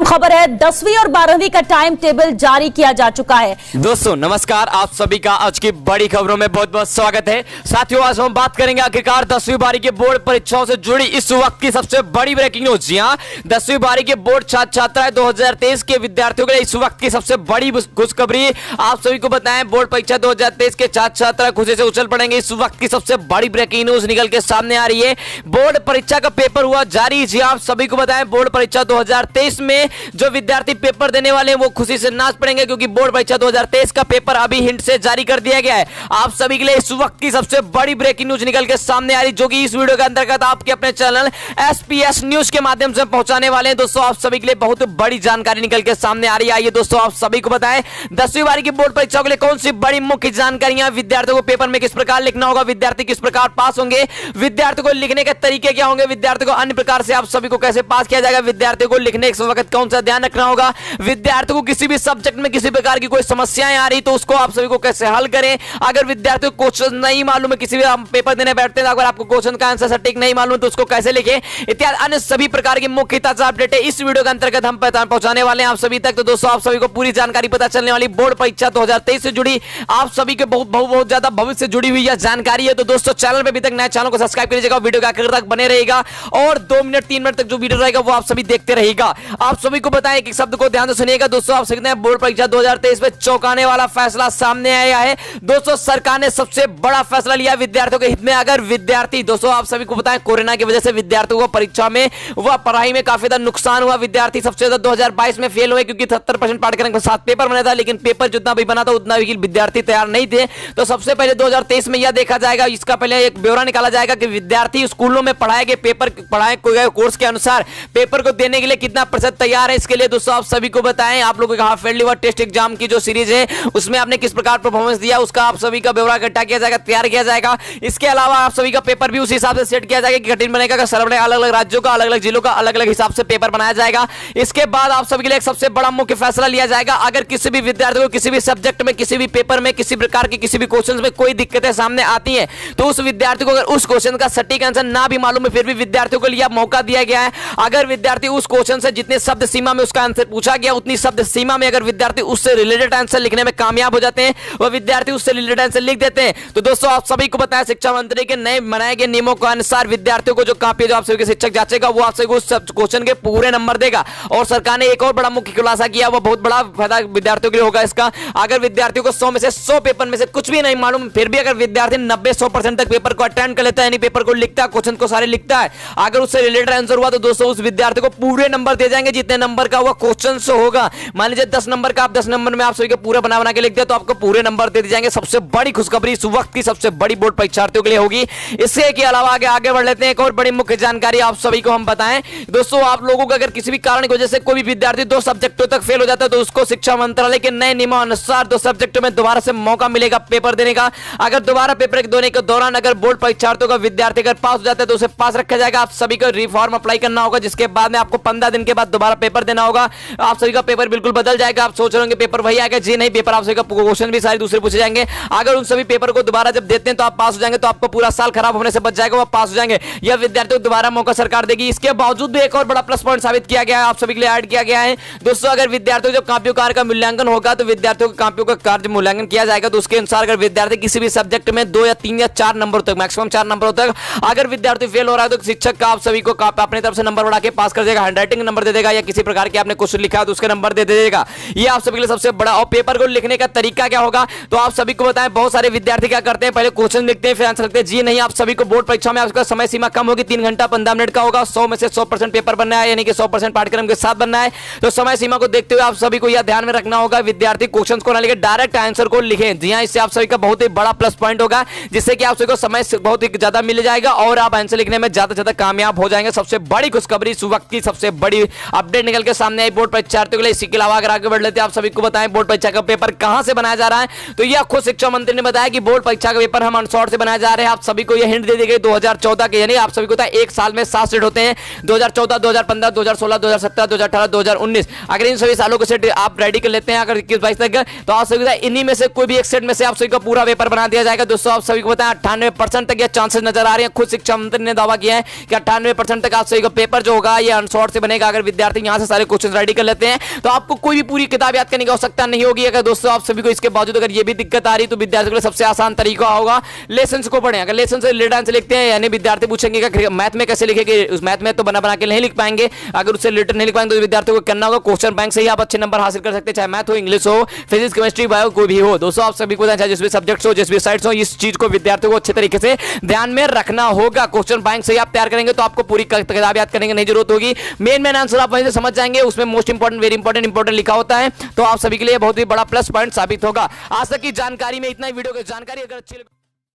खबर है, 10वीं और 12वीं का टाइम टेबल जारी किया जा चुका है। दोस्तों नमस्कार, आप सभी का आज की बड़ी खबरों में बहुत बहुत स्वागत है। साथियों, आज हम बात करेंगे आखिरकार 10वीं 12वीं के बोर्ड परीक्षाओं से जुड़ी इस वक्त की सबसे बड़ी ब्रेकिंग न्यूज। जी हां, 10वीं 12वीं के बोर्ड छात्र छात्राएं 2023 के विद्यार्थियों के लिए इस वक्त की सबसे बड़ी खुशखबरी आप सभी को बताएं। बोर्ड परीक्षा 2023 के छात्र छात्रा खुशी से उछल पड़ेंगे। इस वक्त की सबसे बड़ी ब्रेकिंग न्यूज निकल के सामने आ रही है। बोर्ड परीक्षा का पेपर हुआ जारी। जी आप सभी को बताएं, बोर्ड परीक्षा 2023 में जो विद्यार्थी पेपर देने वाले हैं वो खुशी से नाच पड़ेंगे, क्योंकि बोर्ड परीक्षा 2023 का पेपर अभी हिंट से जारी कर दिया गया है। आप सभी के लिए इस वक्त की सबसे बड़ी ब्रेकिंग न्यूज निकल के सामने आ रही, जो कि इस वीडियो के अंतर्गत आपके अपने चैनल एसपीएस न्यूज के माध्यम से पहुंचाने वाले हैं। दोस्तों आप सभी के लिए बहुत बड़ी जानकारी निकल के सामने आ रही है। आइए दोस्तों आप सभी को बताएं, 10वीं 12वीं की बोर्ड परीक्षा के लिए कौन सी बड़ी मुख्य जानकारियां, विद्यार्थियों को पेपर में किस प्रकार लिखना होगा, विद्यार्थी किस प्रकार पास होंगे, विद्यार्थियों को लिखने के तरीके क्या होंगे, विद्यार्थियों को अन्य प्रकार से आप सभी को कैसे पास किया जाएगा, विद्यार्थियों को लिखने के वक्त कौन सा ध्यान रखना होगा, विद्यार्थियों को किसी भी सब्जेक्ट में किसी प्रकार की कोई समस्याएं आ रही तो उसको आप सभी को कैसे हल करें, अगर विद्यार्थियों को क्वेश्चन नहीं मालूम है, किसी भी पेपर देने बैठते हैं, अगर आपको क्वेश्चन का आंसर सटीक नहीं मालूम है तो उसको कैसे लिखें, इत्यादि अन्य सभी प्रकार की मुख्य ताजा अपडेट है इस वीडियो के अंतर्गत हम पहुंचाने वाले हैं आप सभी तक। तो दोस्तों आप सभी को पूरी जानकारी पता चलने वाली बोर्ड परीक्षा 2023 से जुड़ी आप सभी के बहुत ज्यादा भविष्य से जुड़ी हुई यह जानकारी है। तो दोस्तों चैनल पे अभी तक नए चैनल को सब्सक्राइब कीजिएगा, वीडियो के आखिर तक बने रहेगा और 2 मिनट 3 मिनट तक जो वीडियो रहेगा वो आप सभी देखते रहिएगा। आप सभी को बताएं, एक शब्द को ध्यान से सुनिएगा दोस्तों। आप सकते हैं बोर्ड परीक्षा 2023 में चौंकाने वाला फैसला सामने आया है। दोस्तों सरकार ने सबसे बड़ा फैसला लिया विद्यार्थियों के हित में। अगर विद्यार्थी, दोस्तों आप सभी को बताएं, कोरोना की वजह से विद्यार्थियों को परीक्षा में व पढ़ाई में काफी ज्यादा नुकसान हुआ। विद्यार्थी सबसे ज्यादा 2022 में फेल हुए, क्योंकि 70% पाठ्यक्रम के साथ पेपर बना था, लेकिन पेपर जितना भी बना था उतना भी विद्यार्थी तैयार नहीं थे। तो सबसे पहले 2023 में यह देखा जाएगा, इसका पहले एक ब्यौरा निकाला जाएगा कि विद्यार्थी स्कूलों में पढ़ाए गए कोर्स के अनुसार पेपर को देने के लिए कितना प्रतिशत तैयार है। इसके लिए दोस्तों आप सभी को बताएं, आप लोगों का हाफ ईयरली व टेस्ट एग्जाम की जो सीरीज है उसमें आपने किस प्रकार परफॉर्मेंस दिया, उसका आप सभी का ब्यौरा इकट्ठा किया जाएगा, तैयार किया जाएगा। इसके अलावा आप सभी का पेपर भी उस हिसाब से सेट किया जाएगा कि कठिन बनेगा, सरल बनेगा, अलग अलग राज्यों का, अलग अलग जिलों का अलग अलग हिसाब से पेपर बनाया जाएगा। इसके बाद आप सभी के लिए एक सबसे बड़ा मुख्य फैसला लिया जाएगा, अगर किसी भी विद्यार्थी को किसी भी सब्जेक्ट में, किसी भी पेपर में, किसी प्रकार की किसी भी क्वेश्चन में कोई दिक्कतें सामने आती है तो उस विद्यार्थी को अगर उस क्वेश्चन का सटीक आंसर ना भी मालूम है, फिर भी विद्यार्थियों को लिए मौका दिया गया है। अगर विद्यार्थी उस क्वेश्चन से जितने शब्द सीमा में उसका आंसर पूछा गया उतनी शब्द सीमा में अगर विद्यार्थी उससे रिलेटेड आंसर लिखने में कामयाब हो जाते हैं, वह विद्यार्थी उससे रिलेटेड आंसर लिख देते हैं। तो दोस्तों आप सभी को बताया, शिक्षा मंत्री के नए बनाए गए नियमों के अनुसार विद्यार्थियों को जो कॉपी जो आप सभी के शिक्षक जांचेगा वो आप सभी को उस क्वेश्चन के पूरे नंबर देगा। और सरकार ने एक और बड़ा मुख्य खुलासा किया, वो बहुत बड़ा फायदा विद्यार्थियों के लिए होगा इसका। अगर विद्यार्थियों को 100 में से 100 पेपर में से कुछ भी नहीं मालूम, फिर भी अगर विद्यार्थी 90-100% तक पेपर को अटेंड कर लेता है, यानी पेपर को लिखता है, क्वेश्चन को सारे लिखता है, अगर उससे रिलेटेड आंसर हुआ तो दोस्तों उस विद्यार्थी को पूरे नंबर दे जाएंगे जितने नंबर का वो क्वेश्चन से होगा। मान लीजिए 10 नंबर का, आप 10 नंबर में आप सभी को पूरा बना के लिख दिया तो आपको पूरे नंबर दे जाएंगे। सबसे बड़ी खुशखबरी इस वक्त की सबसे बड़ी बोर्ड परीक्षार्थियों के लिए होगी। इससे के अलावा आगे बढ़ लेते हैं, एक और बड़ी मुख्य जानकारी आप सभी को हम बताएं दोस्तों। आप लोगों को अगर किसी भी कारण की वजह से कोई भी विद्यार्थी 2 सब्जेक्टों तक फेल हो जाता है तो उसको शिक्षा मंत्रालय के नए नियमों अनुसार 2 सब्जेक्टों में दोबारा से मौका मिलेगा पेपर देने का। अगर दोबारा पेपर देने के दौरान अगर बोर्ड परीक्षार्थियों का विद्यार्थी अगर पास हो जाता है तो उसे पास रखा जाएगा। आप सभी को रिफॉर्म अप्लाई करना होगा, जिसके बाद में आपको 15 दिन के बाद दोबारा पेपर देना होगा। आप सभी का पेपर बिल्कुल बदल जाएगा। आप सोच रहे होंगे पेपर वही आएगा, जी नहीं, पेपर आप सभी का क्वेश्चन भी सारे दूसरे पूछे जाएंगे। अगर उन सभी पेपर को दोबारा जब देते हैं तो आप पास हो जाएंगे, तो आपको पूरा साल खराब होने से बच जाएगा, वो पास हो जाएंगे। यह विद्यार्थियों को दोबारा मौका सरकार देगी। इसके बावजूद भी एक और बड़ा प्लस पॉइंट साबित किया गया है, आप सभी के लिए ऐड किया गया है दोस्तों। अगर विद्यार्थियों जब कॉपियों कार्य का मूल्यांकन होगा तो विद्यार्थियों का कॉपियों का कार्य मूल्यांकन किया जाएगा, तो उसके अनुसार अगर विद्यार्थी किसी भी सब्जेक्ट में 2 या 3 या 4 नंबर तक, मैक्सिमम 4 नंबर तक अगर विद्यार्थी फेल हो रहा है तो शिक्षक का आप सभी को अपनी तरफ से नंबर बढ़ा के पास कर देगा, हैंडराइटिंग नंबर दे देगा, या किसी प्रकार के आपने क्वेश्चन लिखा है तो उसका नंबर दे देगा। ये आप सभी के लिए सबसे बड़ा। और पेपर को लिखने का तरीका क्या होगा तो आप सभी को बताएं, बहुत सारे विद्यार्थी क्या करते हैं, पहले क्वेश्चन लिखते हैं फिर आंसर लिखते हैं। जी नहीं, आप सभी को बोर्ड परीक्षा में आपका समय सीमा कम होगी, 3 घंटा 15 मिनट का होगा। 100 में से 100% पेपर बनना है, यानी कि 100% पाठ्यक्रम के साथ बनना है। तो समय सीमा को देखते हुए आप सभी को यह ध्यान में रखना होगा, विद्यार्थी क्वेश्चन को ना लिखे, डायरेक्ट आंसर को लिखें। जी हां, इससे आप सभी का बहुत ही बड़ा प्लस पॉइंट होगा, जिससे कि आप सभी को समय बहुत ही ज्यादा मिल जाएगा और आप आंसर लिखने में ज्यादा से ज्यादा कामयाब हो जाएंगे। सबसे बड़ी खुशखबरी इस वक्त की सबसे बड़ी अपडेट निकल के सामने आई बोर्ड परीक्षार्थियों के लिए। इसी के अलावा अगर आगे बढ़ लेते हैं, आप सभी को बताएं बोर्ड परीक्षा का पेपर कहां से बनाया जा रहा है, तो यह खुद शिक्षा मंत्री ने बताया कि बोर्ड परीक्षा का पेपर हम अनसॉर्ट से बनाया जा रहे हैं। आप सभी को यह हिंट दे दी गई 2014 के, यानी आप सभी को बताएं एक साल में 7 सेट होते हैं, 2014, 2015, 2016, 2017, 2018, 2019। अगर इन सभी सालों के सेट आप रेडी कर लेते हैं अगर 21-22 तक, तो आप सभी इन्हीं में से कोई भी एक सेट में से आप सभी को पूरा पेपर बना दिया जाएगा। दोस्तों आप सभी को बताएं 98% तक ये चांसेस नजर आ रहे हैं। खुद शिक्षा मंत्री ने दावा किया है कि 98% तक आप सभी का पेपर जो होगा ये अनसॉर्ट से बनेगा। अगर विद्यार्थी यहां से सारे क्वेश्चन रेडी कर लेते हैं, तो आपको कोई भी पूरी किताब याद करने की आवश्यकता नहीं होगी। अगर दोस्तों आप सभी को इसके बावजूद अगर ये भी दिक्कत आ रही तो विद्यार्थियों के लिए सबसे आसान तरीका होगा लेसन को पढ़ें। अगर लेसन से रिलेटेड आंसर लिखते हैं, यानी विद्यार्थी पूछेंगे कि मैथ में कैसे लिखेंगे, उस मैथ में तो बना के नहीं लिख पाएंगे, अगर उससे रिलेटेड नहीं लिख पाएंगे तो विद्यार्थियों को करना होगा क्वेश्चन बैंक से ही आप अच्छे नंबर हासिल कर सकते हैं, चाहे मैथ हो, इंग्लिश हो, फिजिक्स, केमिस्ट्री, बायो कोई भी हो। दोस्तों आप सभी को चाहे जिस भी सब्जेक्ट्स हो, जिस भी साइड्स हो, इस चीज को विद्यार्थियों को अच्छे तरीके से ध्यान में रखना होगा। क्वेश्चन बैंक से ही आप तैयार करेंगे तो आपको पूरी किताब याद करने की नहीं जरूरत होगी। मेन आंसर आप वहीं से समझ जाएंगे, उसमें मोस्ट इंपोर्टेंट, वेरी इंपोर्टेंट लिखा होता है, तो आप सभी के लिए बहुत ही बड़ा प्लस पॉइंट साबित होगा। आज तक की जानकारी में इतना ही। वीडियो की जानकारी अगर अच्छी